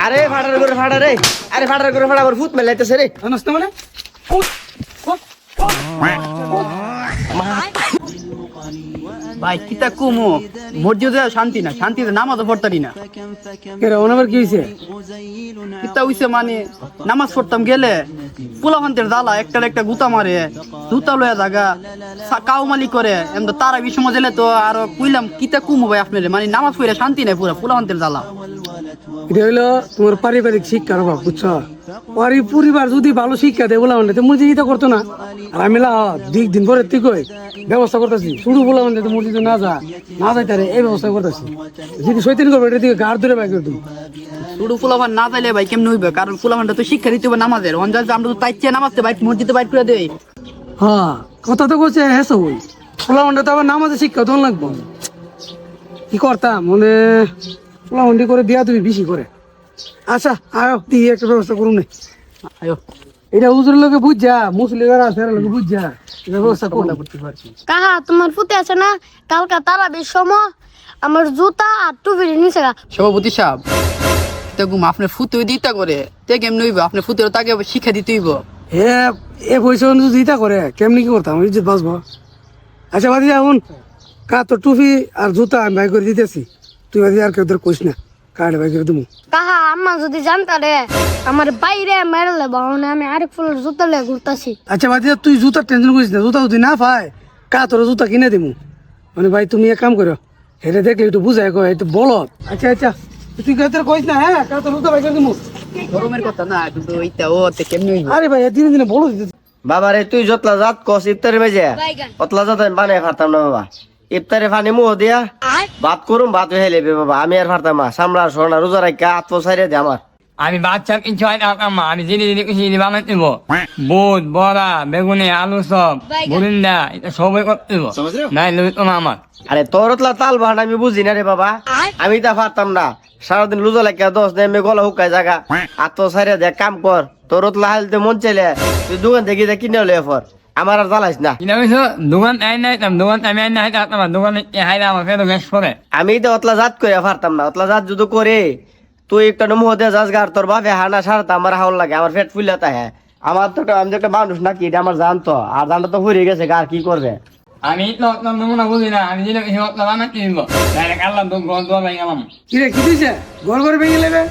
আরে ফাটার করে ফাটা রে, আরে ফাটার করে ফাটা আবার ভূত মেলাইতেছে রে। জানাস না মানে ভাই কিতা কুমু মসজিদে শান্তি না, শান্তিতে নামাজও পড়তারি না। কেরে ওনাবার কি হইছে? কিতা হইছে মানে নামাজ পড়তাম গেলে পোলাপান্তের জ্বালা একটার একটা গুতা মারে, জুতা লয়া জাগা কাউমালি করে এমন তারা বিষম জেলে তো আরো কইলাম কিতা কুমু ভাই আপনার মানে নামাজ পড়ে শান্তি নাই পুরা পোলাপান্তের জ্বালা। এটা হইলো তোমার পারিবারিক শিক্ষার অভাব, বুঝছো? পরিবার যদি ভালো শিক্ষা দেয় বলা মানে মসজিদে করতো না। আর আমি দিক দিন পরে তুই কই ব্যবস্থা করতেছি শুরু বলা মানে মসজিদে না যাইতারে এই ব্যবস্থা করতেছি। যদি সৈতিন করবে এটা দিকে গাড় ধরে বাইক তুমি শুধু পোলাপান না চাইলে ভাই কেমন হইবে, কারণ পোলাপানটা তো শিক্ষা দিতে হবে নামাজের অঞ্জল আমরা তো তাইছে নামাজতে বাইক মসজিদে বাইক করে দেয়। হ্যাঁ কথা তো বলছে হ্যাঁ ওই পোলামন্ডা তো আবার নামাজে শিক্ষা তো লাগবো। কি করতাম মানে পোলামন্ডি করে দিয়া তুমি বেশি করে। আচ্ছা আয় দিয়ে একটা ব্যবস্থা করুন না। আয়ো এটা হুজুরের লোকে বুঝছা মুসলিমের আছে লোকে বুঝছা এটা ব্যবস্থা করতে পারছি। কাহা তোমার ফুটে আছে না কালকা তারা বিশ্বম আমার জুতা আর টুপির নিচে সভাপতি সাহেব দেখুন আপনার ফুতে দিতা করে তে কেমন হইব, আপনার ফুতের তাকে শিক্ষা দিতে হইব। এ পয়সা যদি ইটা করে কেমনি কি করতাম ইজ্জত বাঁচবো। আচ্ছা বাদি এখন কা তোর টুপি আর জুতা আমি বাই করে দিতেছি, তুই বাদি আর কেউ তোর কইস না কার্ড বাই করে দেবো। কাহা আম্মা যদি জানতা রে আমার বাইরে মেরলে বাহনে আমি আরেক ফুলের জুতা লে ঘুরতাছি। আচ্ছা বাদি তুই জুতার টেনশন করিস না, জুতা যদি না পায় কা তোর জুতা কিনে দেবো। মানে ভাই তুমি এক কাম করো এটা দেখলে একটু বুঝাই কো একটু বলো। আচ্ছা আচ্ছা তুই তোর কইস না হ্যাঁ কা তোর জুতা বাই করে দেবো। গরমের কথা না কিন্তু এইটা ও তে কেমন হইব। আরে ভাই দিনে দিনে বলো দিতে বাবা রে তুই যতলা জাত কস ইফতারে মেজে অতলা জাত আমি বানাই পারতাম না বাবা। ইফতারে ফানি মুহ দিয়া ভাত করুম ভাত হয়ে লেবে বাবা, আমি আর পারতাম না। সামলা সোনা রোজা রাখা আত্মসাইরে দে আমার। আমি বাচ্চা কিছু হয় না আম্মা, আমি জিনি জিনি কিছু জিনিস বানাই দিব। বুট বড়া বেগুনি আলু সব বুরিন্দা এটা সবই করতে দিব, নাই লবি তো না আমার। আরে তোর অতলা তাল বাহান আমি বুঝি না রে বাবা, আমি তা পারতাম না। সারাদিন রোজা লাগিয়া 10 দিন আমি গলা হুকাই জাগা আত্মসাইরে দে কাম কর। তোর অতলা হালতে মন চাইলে তুই দোকান থেকে যা কিনে লয়ে ফর, আমার আর জ্বালাইস না। কিনা কইছো দোকান আই নাই দোকান আমি আই নাই আমার দোকানে হাইলে আমার ফেরো গ্যাস করে। আমি তো অতলা জাত করে পারতাম না। অতলা জাত যদি করে তুই একটা মুহ দিয়ে যাস গার তোর বাপে হানা সারতা আমার হাওল লাগে, আমার পেট ফুলাতা। হ্যাঁ আমার তো আমি তো একটা মানুষ নাকি এটা আমার জানতো, আর জানটা তো ফুরিয়ে গেছে গার কি করবে। আমি তো নমুনা বুঝি না, আমি জিনি কিছু বানাই দিব ডাইরেক্ট আল্লাহ তো গদ বাই গেলাম। কি রে কি দিছে ঘর ঘর ভেঙে লেবে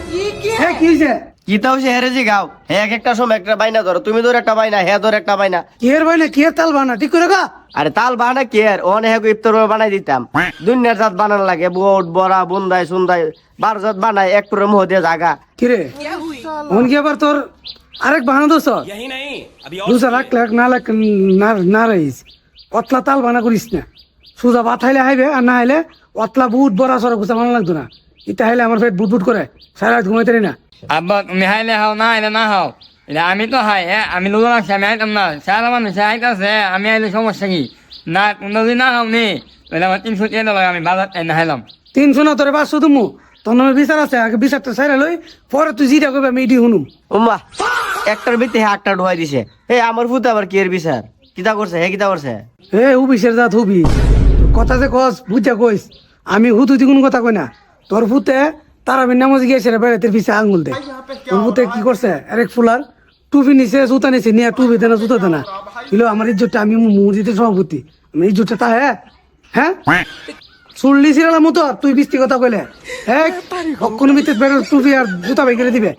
হ্যাঁ কি হইছে কি তাও সে হেরে জি গাও হে এক একটা সময় একটা বাইনা ধরো, তুমি ধর একটা বাইনা হে ধর একটা বাইনা। কি এর ভাই না কি এর তাল বানা ঠিক করে গা। আরে তাল বানা কি আর ওনে হে ইফতার বানাই দিতাম। দুনিয়ার জাত বানান লাগে বুট বড়া বুন্দাই সুন্দাই 12 জাত বানাই এক পুরো মুহ দিয়ে জাগা। কি রে মন কি আবার তোর আরেক বাহানা দোস দুসা লাখ লাখ না লাখ না রইস অতলা তাল বানা করিস না। সুজা ভাত হাইলে হাইবে আর না হাইলে অতলা বুট বড়া সরা গুছা বানা লাগতো না। এটা হাইলে আমার পেট বুট বুট করে সারা রাত ঘুমাইতে না। আব্বা তুমি হাইলে হাও না হাইলে না হাও, এটা আমি তো হাই হ্যাঁ আমি লোক লাগছি আমি আইতাম না। সারা মানুষ আইতাছে আমি আইলে সমস্যা কি না তোমরা যদি না হাও নি তাহলে আমার 300 টাকা লাগে আমি বাজার না হাইলাম। 300 না তোরে 500 দিমু তোর নামে বিচার আছে, আগে বিচারটা সাইরা লই পরে তুই জিরা কইবে আমি এডি শুনুম। উম্মা একটার ভিতরে হে একটা ঢুয়াই দিছে। হে আমার ফুতে আবার কি এর বিচার কিতা করছে হে কিতা করছে। হে হুবিসের জাত হুবি কথা যে কস বুঝা কইস আমি হুতু দি কোনো কথা কই না। তোর ফুতে তারাবির নামাজ গিয়েছে রে বেড়াতে পিছে আঙুল দে। তোর ফুতে কি করছে আরেক ফুলার টুপি নিছে জুতা নিছে নিয়ে টুপি দেনা জুতা দেনা দিল আমার ইজ্জতটা। আমি মসজিদের সভাপতি আমি ইজ্জতটা তা হ্যাঁ চুল্লি ছিলাম মতো তুই বৃষ্টি কথা কইলে হ্যাঁ কোনো ভিতরে বেড়ে টুপি আর জুতা বাই করে দিবে।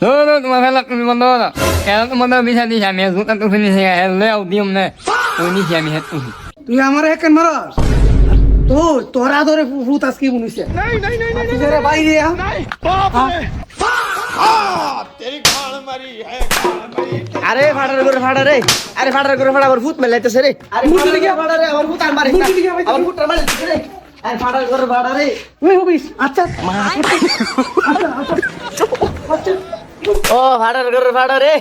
তোমার ফেলা তুমি বন্ধ করো কেন তোমার বিচার দিছি আমি জুতা টুপি নিছি লেও দিম না ওই নিছি আমি হেড টুপি। তুই আমার একেন মারস তো তোরা ধরে ভূত আজকে বনিছে বাইরে আরে ফাটার করে ফাটা রে, আরে ফাটার করে ফাটা আবার ভূত মেলাইতেছে রে। আরে ফাটার করে ফাটা রে আমার ভূত আর মারিস না, আমার ভূতটা মারিস রে। আরে ফাটার করে ফাটা রে ওই হবিস আচ্ছা ও ফাটার করে ফাটা রে,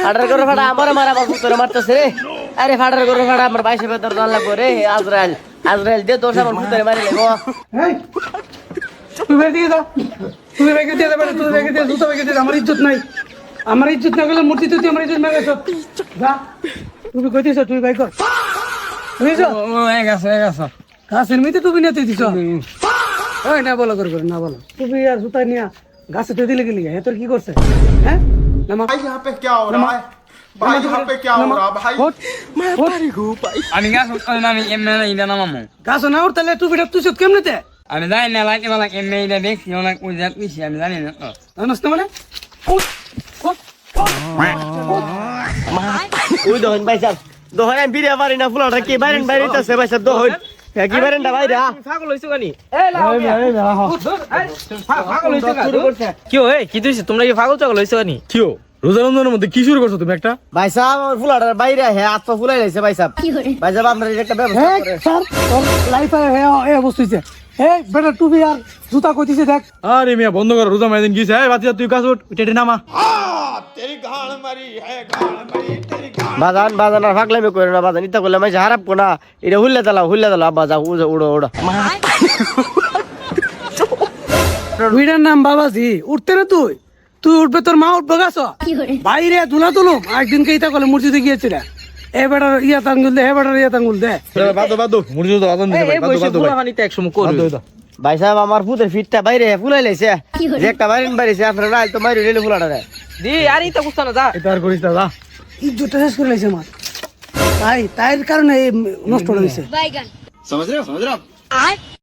ফাটার করে ফাটা আমার মারা আমার ভূতরে মারতেছে রে। আরে ফাটার করে ফাটা আমার 22 বেতর দান লাগবে রে। আজরাইল আজরাইল দে দোষ আমার ভূতরে মারি লাগো। এই তুই বের দিয়ে দাও তুই বের দিয়ে দে তুই বের দিয়ে জুতা বের দিয়ে আমার ইজ্জত নাই। আমার ইজ্জত না গেলে মূর্তি তুই আমার ইজ্জত না গেছ যা তুই কইতেছ তুই বাই কর বুঝছো এক আছে কাছের মিতে তুই নিয়ে তুই দিছ ওই না বলো করে না বলো তুই আর জুতা নিয়া গাছে তো দিলে গেলি তোর কি করছে হ্যাঁ নামা भाई यहाँ पे क्या हो रहा है भाई यहाँ पे क्या हो रहा है भाई আমি গাছ উঠতে না আমি এমনি এটা নামামো গাছ না উঠ তাহলে টুপিটা তুই কেমনেতে আমি জানি না লাগে বলা এমনি এটা দেখছি অনেক উজাত বেশি আমি জানি না তো জানাস না মানে ওই দহন ভাই সাহেব দহন আমি বিরিয়া পারি না ফুলাটা কি বাইরেন বাইরে আছে ভাই সাহেব দহন কি বাইরেন না বাইরে পাগল হইছো কানি কি হয় কি তুইছে তোমরা কি পাগল চাগল হইছো কানি কিও রোজা রমজানের মধ্যে কি শুরু করছো তুমি একটা ভাই সাহেব আমার ফুলাটার বাইরে হে আত ফুলাই লাইছে ভাই সাহেব ভাই সাহেব আপনার একটা ব্যবস্থা হ্যাঁ করে স্যার তোর লাইফে এ অবস্থা হইছে এই বেটা টুপি আর জুতা কইতিছে দেখ আরে মিয়া বন্ধ করো রোজা মাইদিন গিয়েছে এই বাতি তুই কাজ উঠ টেটে নামা বাজান বাজান আর ফাকলামি করে না বাজান ইতা করলে মাইছে হারাপ কোনা এটা হুল্লে দাও আব্বা যাও উড়ো উড়ো টুপিটার নাম বাবাজি উঠতে না তুই তুই উঠবে তোর মা উঠবে গাছ বাইরে ধুলা তুলুম একদিনকে ইতা করলে মসজিদে গিয়েছিল a better yeah তাঙ্গুল they hey better ইয়া তাঙ্গুল দে বাদো বাদো মুরজি তো আদন দিছে ভাই বাদো বাদো ভাই ভাই সাহেব আমার ফুটের ফিটটা বাইরে ফুলাই লাইছে যে একটা বাইরেন বাইরেছে আপনারা না তো মারি রেলে ফুলাটা রে এটা আর করিস না যা ইজ্জতটা শেষ করে লাইছে আমার তাই তাইর কারণে এই নষ্ট হয়েছে বাইগান समझ रहे हो